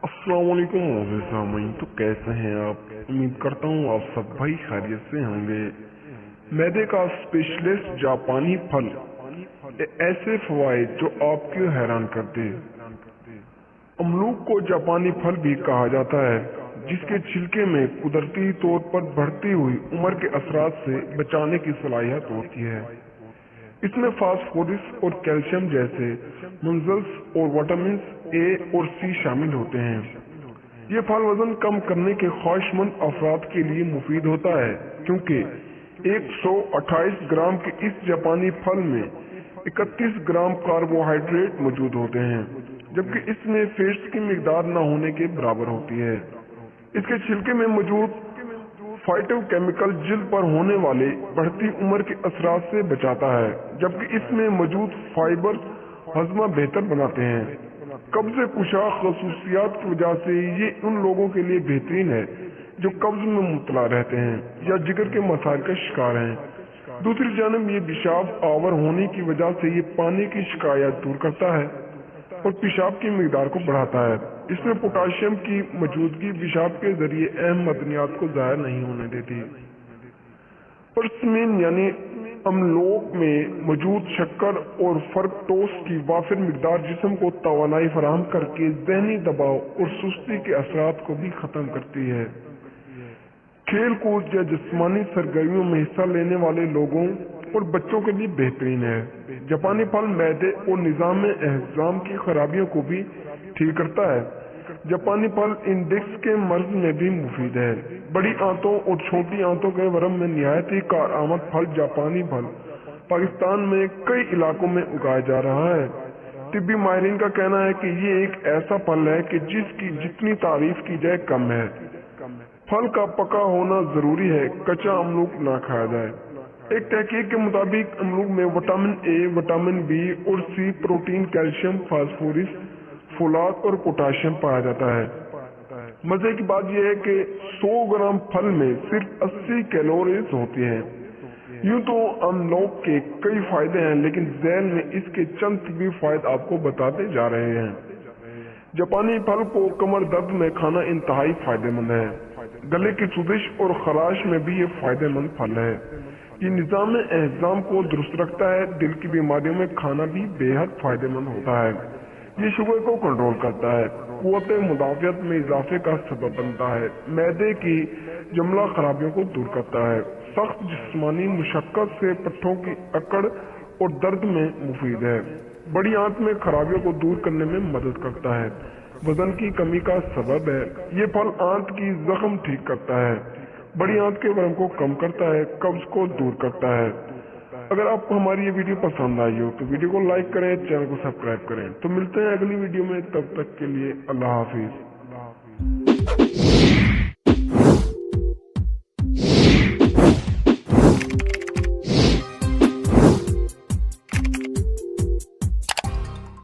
अस्सलाम वालेकुम मोअज़्ज़िज़ सामीन। तो कैसे हैं आप? उम्मीद करता हूँ आप सब भाई खैरियत से होंगे। मैदे का स्पेशलिस्ट जापानी फल, ऐसे फवाइद जो आपको हैरान कर दे। अमलूक को जापानी फल भी कहा जाता है, जिसके छिलके में कुदरती तौर पर बढ़ती हुई उम्र के असरात से बचाने की सलाहियत होती है। इसमें फास्फोरस और कैल्शियम जैसे मिनरल्स और विटामिन ए और सी शामिल होते हैं। ये फल वजन कम करने के ख्वाहिशमंद अफराद के लिए मुफीद होता है, क्योंकि 128 ग्राम के इस जापानी फल में 31 ग्राम कार्बोहाइड्रेट मौजूद होते हैं, जबकि इसमें फैट्स की मिकदार न होने के बराबर होती है। इसके छिलके में मौजूद फाइटोकेमिकल जिल्द पर होने वाले बढ़ती उम्र के असरात से बचाता है, जबकि इसमें मौजूद फाइबर हजमा बेहतर बनाते हैं। कब्ज कुशा खसूसियात की वजह से ये उन लोगों के लिए बेहतरीन है जो कब्ज में मुब्तला रहते हैं या जिगर के मसाइल का शिकार हैं। दूसरी जानब ये पेशाब आवर होने की वजह से ये पानी की शिकायत दूर करता है और पेशाब की मिकदार को बढ़ाता है। इसमें पोटाशियम की मौजूदगी पेशाब के जरिए अहम मदनियात को ज़ाया नहीं होने देती। पर्समिन यानी अमलोक में मौजूद शक्कर और फ्रक्टोस की वाफिर मिकदार जिस्म को तवानाई फराहम करके ज़हनी दबाव और सुस्ती के असरात को भी खत्म करती है। खेल कूद या जिस्मानी सरगर्मियों में हिस्सा लेने वाले लोगों और बच्चों के लिए बेहतरीन है। जापानी फल मैदे और निज़ाम एहजाम की खराबियों को भी ठीक करता है। जापानी फल इंडेक्स के मर्ज में भी मुफीद है। बड़ी आंतों और छोटी आंतों के वरम में निहायत ही कारआमद फल जापानी फल पाकिस्तान में कई इलाकों में उगाया जा रहा है। तिब्बी माहिरीन का कहना है कि ये एक ऐसा फल है कि जिसकी जितनी तारीफ की जाए कम है। फल का पका होना जरूरी है, कच्चा अमरूद ना खाया जाए। एक तहकीक के मुताबिक अमरूद में विटामिन ए, विटामिन बी और सी, प्रोटीन, कैल्शियम, फास्फोरस, फोलाद और पोटाशियम पाया जाता है। मजे की बात यह है कि 100 ग्राम फल में सिर्फ 80 कैलोरीज होती हैं। यूं तो अमलोक के कई फायदे हैं, लेकिन ज़ैल में इसके चंद तिब्बी फायदे आपको बताते जा रहे हैं। जापानी फल को कमर दर्द में खाना इंतहाई फायदेमंद है। गले की सुदिश और खराश में भी ये फायदेमंद फल है। ये निजाम एहजाम को दुरुस्त रखता है। दिल की बीमारियों में खाना भी बेहद फायदेमंद होता है। ये शुगर को कंट्रोल करता है, कुव्वत मुदाफियत में इजाफे का सबब बनता है, मैदे की जमला खराबियों को दूर करता है, सख्त जिस्मानी मुशक्कत से पट्ठों की अकड़ और दर्द में मुफीद है, बड़ी आंत में खराबियों को दूर करने में मदद करता है, वजन की कमी का सबब है। ये फल आंत की जख्म ठीक करता है, बड़ी आंत के वरम को कम करता है, कब्ज को दूर करता है। अगर आपको हमारी ये वीडियो पसंद आई हो तो वीडियो को लाइक करें, चैनल को सब्सक्राइब करें। तो मिलते हैं अगली वीडियो में, तब तक के लिए अल्लाह हाफिज।